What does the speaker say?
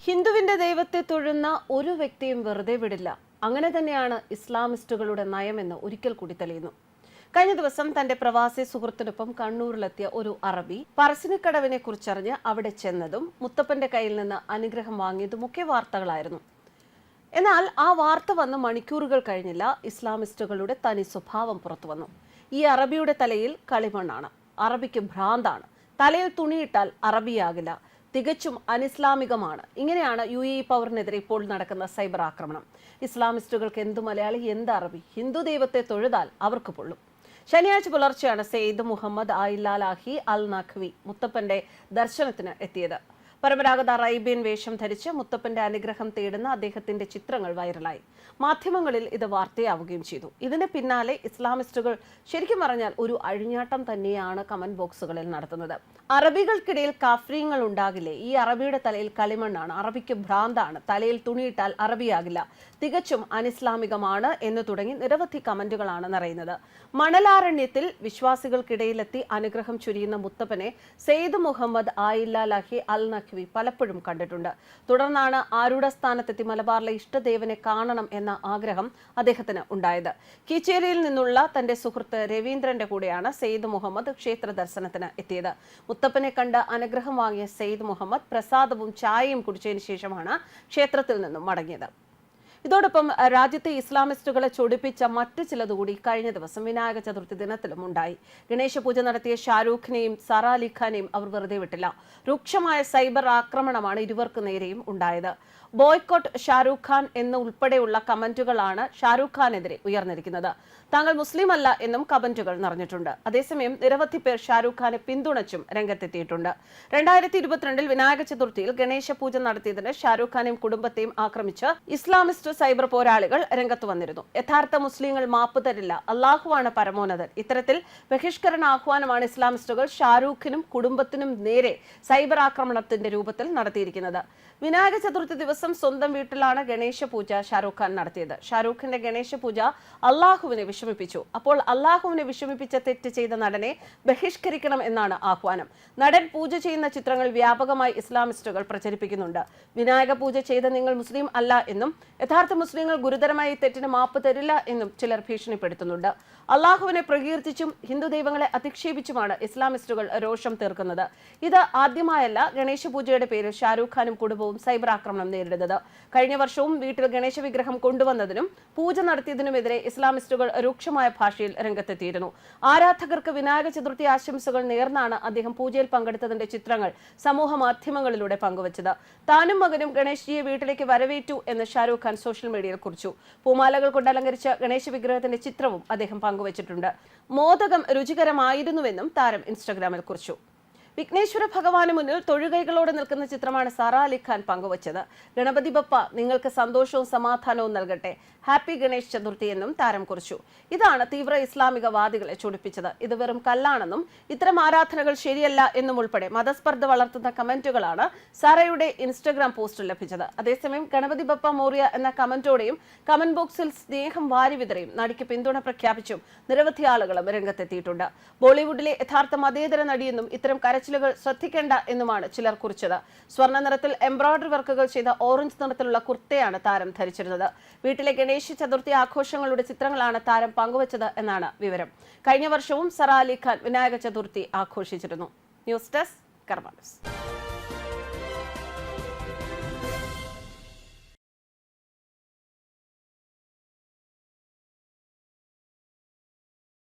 ഹിന്ദുവിന്റെ ദൈവത്തെ തൊഴുന്ന ഒരു വ്യക്തിയും വെറുതെ വിടില്ല. അങ്ങനെ തന്നെയാണ് ഇസ്ലാമിസ്റ്റുകളുടെ നയമെന്ന് ഒരിക്കൽ കൂടി തെളിയുന്നു. കഴിഞ്ഞ ദിവസം തന്റെ പ്രവാസി സുഹൃത്തിനൊപ്പം കണ്ണൂരിലെത്തിയ ഒരു അറബി പറശ്ശിനിക്കടവിനെ കുറിച്ചറിഞ്ഞ് അവിടെ ചെന്നതും മുത്തപ്പന്റെ കയ്യിൽ നിന്ന് അനുഗ്രഹം വാങ്ങിയതുമൊക്കെ വാർത്തകളായിരുന്നു. എന്നാൽ ആ വാർത്ത വന്ന് മണിക്കൂറുകൾ കഴിഞ്ഞില്ല, ഇസ്ലാമിസ്റ്റുകളുടെ തനി സ്വഭാവം പുറത്തു വന്നു. ഈ അറബിയുടെ തലയിൽ കളിമണ്ണാണ്, അറബിക്ക് ഭ്രാന്താണ്, തലയിൽ തുണിയിട്ടാൽ അറബിയാകില്ല, തികച്ചും അനിസ്ലാമികമാണ്. ഇങ്ങനെയാണ് UAE പൗരനെതിരെ ഇപ്പോൾ നടക്കുന്ന സൈബർ ആക്രമണം. ഇസ്ലാമിസ്റ്റുകൾക്ക് എന്ത് മലയാളി, എന്ത് അറബി, ഹിന്ദു ദൈവത്തെ തൊഴുതാൽ അവർക്ക് പൊള്ളും. ശനിയാഴ്ച പുലർച്ചെയാണ് സെയ്ദ് മുഹമ്മദ് ആയില്ലാലാഹി അൽ നഖ്വി മുത്തപ്പന്റെ ദർശനത്തിന് എത്തിയത്. പരമ്പരാഗത അറേബ്യൻ വേഷം ധരിച്ച് മുത്തപ്പന്റെ അനുഗ്രഹം തേടുന്ന അദ്ദേഹത്തിന്റെ ചിത്രങ്ങൾ വൈറലായി. മാധ്യമങ്ങളിൽ ഇത് വാർത്തയാവുകയും ചെയ്തു. ഇതിന് പിന്നാലെ ഇസ്ലാമിസ്റ്റുകൾ ശരിക്കും പറഞ്ഞാൽ ഒരു അഴിഞ്ഞാട്ടം തന്നെയാണ് കമന്റ് ബോക്സുകളിൽ നടത്തുന്നത്. അറബികൾക്കിടയിൽ കാഫ്രീങ്ങൾ ഉണ്ടാകില്ലേ, ഈ അറബിയുടെ തലയിൽ കളിമണ്ണാണ്, അറബിക്ക് ഭ്രാന്താണ്, തലയിൽ തുണിയിട്ടാൽ അറബിയാകില്ല, തികച്ചും അനിസ്ലാമികമാണ് എന്ന് തുടങ്ങി നിരവധി കമന്റുകളാണ് നിറയുന്നത്. മണലാരണ്യത്തിൽ വിശ്വാസികൾക്കിടയിലെത്തി അനുഗ്രഹം ചൊരിയുന്ന മുത്തപ്പനെ സെയ്ദ് മുഹമ്മദ് ആയില്ലാലാഹി അൽ നഖ്വി പലപ്പോഴും കണ്ടിട്ടുണ്ട്. തുടർന്നാണ് ആരൂഢ സ്ഥാനത്തെത്തി മലബാറിലെ ഇഷ്ടദേവനെ കാണണം എന്ന ആഗ്രഹം അദ്ദേഹത്തിന് ഉണ്ടായത്. കീച്ചേരിയിൽ നിന്നുള്ള തന്റെ സുഹൃത്ത് രവീന്ദ്രന്റെ കൂടെയാണ് സെയ്ദ് മുഹമ്മദ് ക്ഷേത്ര ദർശനത്തിന് എത്തിയത്. മുത്തപ്പനെ കണ്ട് അനുഗ്രഹം വാങ്ങിയ സെയ്ദ് മുഹമ്മദ് പ്രസാദവും ചായയും കുടിച്ചതിന് ശേഷമാണ് ക്ഷേത്രത്തിൽ നിന്നും മടങ്ങിയത്. ഇതോടൊപ്പം രാജ്യത്തെ ഇസ്ലാമിസ്റ്റുകളെ ചൊടിപ്പിച്ച മറ്റു ചിലതുകൂടി കഴിഞ്ഞ ദിവസം വിനായക ചതുർത്ഥി ദിനത്തിലും ഉണ്ടായി. ഗണേശ പൂജ നടത്തിയ ഷാരൂഖിനെയും സാറ അലി ഖാനെയും അവർ വെറുതെ വിട്ടില്ല. രൂക്ഷമായ സൈബർ ആക്രമണമാണ് ഇരുവർക്ക് നേരെയും ഉണ്ടായത്. ബോയ്ക്കോട്ട് ഷാരൂഖ് ഖാൻ എന്ന് ഉൾപ്പെടെയുള്ള കമന്റുകളാണ് ഷാരൂഖ് ഖാനെതിരെ ഉയർന്നിരിക്കുന്നത്. താങ്കൾ മുസ്ലിം അല്ല എന്നും കമന്റുകൾ നിറഞ്ഞിട്ടുണ്ട്. അതേസമയം നിരവധി പേർ ഷാരൂഖ് ഖാനെ പിന്തുണച്ചും രംഗത്തെത്തിയിട്ടുണ്ട്. 2022 വിനായക ചതുർത്ഥിയിൽ ഗണേശ പൂജ നടത്തിയതിന് ഷാരൂഖ് ഖാനെയും കുടുംബത്തെയും ആക്രമിച്ച് ഇസ്ലാമിസ്റ്റ് സൈബർ പോരാളികൾ രംഗത്ത് വന്നിരുന്നു. യഥാർത്ഥ മുസ്ലിങ്ങൾ മാപ്പ് തരില്ല, അള്ളാഹുവാണ് പരമോന്നതൻ. ഇത്തരത്തിൽ ബഹിഷ്കരണ ആഹ്വാനമാണ് ഇസ്ലാമിസ്റ്റുകൾ ഷാരൂഖിനും കുടുംബത്തിനും നേരെ സൈബർ ആക്രമണത്തിന്റെ രൂപത്തിൽ നടത്തിയിരിക്കുന്നത്. വിനായക ചതുർത്ഥി ദിവസം സ്വന്തം വീട്ടിലാണ് ഗണേശ പൂജ ഷാരൂഖ് ഖാൻ നടത്തിയത്. ഷാരൂഖിന്റെ ഗണേശ പൂജ അള്ളാഹുവിനെ വിഷമിപ്പിച്ചു. അപ്പോൾ അള്ളാഹുവിനെ വിഷമിപ്പിച്ച തെറ്റ് ചെയ്ത നടനെ ബഹിഷ്കരിക്കണം എന്നാണ് ആഹ്വാനം. നടൻ പൂജ ചെയ്യുന്ന ചിത്രങ്ങൾ വ്യാപകമായി ഇസ്ലാമിസ്റ്റുകൾ പ്രചരിപ്പിക്കുന്നുണ്ട്. വിനായക പൂജ ചെയ്ത നിങ്ങൾ മുസ്ലിം അല്ല എന്നും യഥാർത്ഥ മുസ്ലിങ്ങൾ ഗുരുതരമായി തെറ്റിന് മാപ്പ് തരില്ല എന്നും ചിലർ ഭീഷണിപ്പെടുത്തുന്നുണ്ട്. അള്ളാഹുവിനെ പ്രകീർത്തിച്ചും ഹിന്ദു ദൈവങ്ങളെ അധിക്ഷേപിച്ചുമാണ് ഇസ്ലാമിസ്റ്റുകൾ രോഷം തീർക്കുന്നത്. ഇത് ആദ്യമായല്ല ഗണേശ പൂജയുടെ പേരിൽ ഷാരൂഖ് ഖാനും കുടുംബവും സൈബർ ആക്രമണം നേരിടുന്നത്. കഴിഞ്ഞ വർഷവും വീട്ടിൽ ഗണേശ വിഗ്രഹം കൊണ്ടുവന്നതിനും പൂജ നടത്തിയതിനുമെതിരെ ഇസ്ലാമിസ്റ്റുകൾ രൂക്ഷമായ ഭാഷയിൽ രംഗത്തെത്തിയിരുന്നു. ആരാധകർക്ക് വിനായക ചതുർത്ഥി ആശംസകൾ നേർന്നാണ് അദ്ദേഹം പൂജയിൽ പങ്കെടുത്തതിന്റെ ചിത്രങ്ങൾ സമൂഹ മാധ്യമങ്ങളിലൂടെ പങ്കുവച്ചത്. താനും മകനും ഗണേശ്ജിയെ വീട്ടിലേക്ക് വരവേറ്റു എന്ന് ഷാരൂഖ് ഖാൻ സോഷ്യൽ മീഡിയയിൽ കുറിച്ചു. പൂമാലകൾ കൊണ്ട് അലങ്കരിച്ച ഗണേശ വിഗ്രഹത്തിന്റെ ചിത്രവും അദ്ദേഹം പങ്കുവച്ചിട്ടുണ്ട്. മോദകം രുചികരമായിരുന്നുവെന്നും താരം ഇൻസ്റ്റഗ്രാമിൽ കുറിച്ചു. വിഘ്നേശ്വര ഭഗവാന് മുന്നിൽ തൊഴുകൈകളോടെ നിൽക്കുന്ന ചിത്രമാണ് സാറ അലി ഖാൻ പങ്കുവച്ചത്. ഗണപതി ബപ്പ നിങ്ങൾക്ക് സന്തോഷവും സമാധാനവും നൽകട്ടെ, ഹാപ്പി ഗണേശ് ചതുർത്ഥി എന്നും താരം കുറിച്ചു. ഇതാണ് തീവ്ര ഇസ്ലാമികവാദികളെ ചൊടിപ്പിച്ചത്. ഇത് വെറും കല്ലാണെന്നും ഇത്തരം ആരാധനകൾ ശരിയല്ല എന്നും ഉൾപ്പെടെ മതസ്പർദ്ധ വളർത്തുന്ന കമന്റുകളാണ് സാറയുടെ ഇൻസ്റ്റഗ്രാം പോസ്റ്റിൽ ലഭിച്ചത്. അതേസമയം ഗണപതി ബപ്പ മോറിയ എന്ന കമന്റോടെയും കമന്റ് ബോക്സിൽ സ്നേഹം വാരിവിതറിയും നടിക്ക് പിന്തുണ പ്രഖ്യാപിച്ചും നിരവധി ആളുകളും രംഗത്തെത്തിയിട്ടുണ്ട്. ബോളിവുഡിലെ യഥാർത്ഥ മതേതര നടിയെന്നും ഇത്തരം കരച്ചിലുകൾ ശ്രദ്ധിക്കേണ്ട എന്നുമാണ് ചിലർ കുറിച്ചത്. സ്വർണ്ണ നിറത്തിൽ എംബ്രോയിഡറി വർക്കുകൾ ചെയ്ത ഓറഞ്ച് നിറത്തിലുള്ള കുർത്തയാണ് താരം ധരിച്ചിരുന്നത്. വീട്ടിലെ ഗണേശ ചതുർത്ഥി ആഘോഷങ്ങളുടെ ചിത്രങ്ങളാണ് താരം പങ്കുവച്ചത് എന്നാണ് വിവരം. കഴിഞ്ഞ വർഷവും സാറ അലി ഖാൻ വിനായക ചതുർത്ഥി ആഘോഷിച്ചിരുന്നു. News desk Karma news.